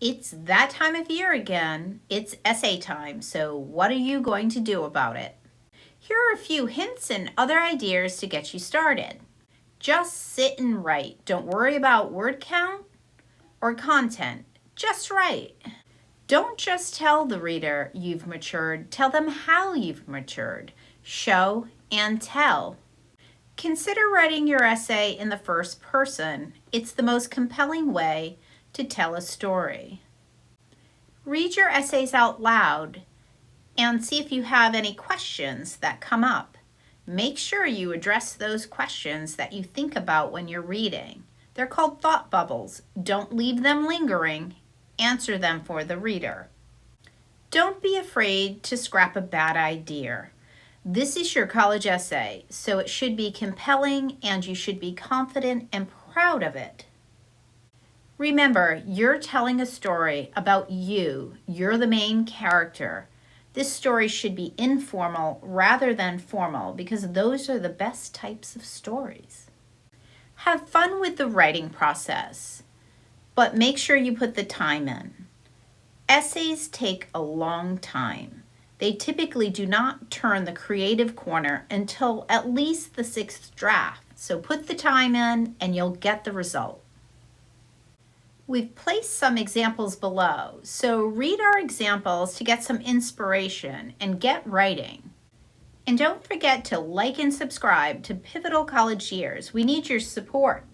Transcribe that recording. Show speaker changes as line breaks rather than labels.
It's that time of year again. It's essay time, so what are you going to do about it? Here are a few hints and other ideas to get you started. Just sit and write. Don't worry about word count or content. Just write. Don't just tell the reader you've matured, tell them how you've matured. Show and tell. Consider writing your essay in the first person. It's the most compelling way to tell a story. Read your essays out loud and see if you have any questions that come up. Make sure you address those questions that you think about when you're reading. They're called thought bubbles. Don't leave them lingering. Answer them for the reader. Don't be afraid to scrap a bad idea. This is your college essay, so it should be compelling and you should be confident and proud of it. Remember, you're telling a story about you. You're the main character. This story should be informal rather than formal because those are the best types of stories. Have fun with the writing process, but make sure you put the time in. Essays take a long time. They typically do not turn the creative corner until at least the 6th draft, so put the time in and you'll get the result. We've placed some examples below, so read our examples to get some inspiration and get writing. And don't forget to like and subscribe to Pivotal College Years. We need your support.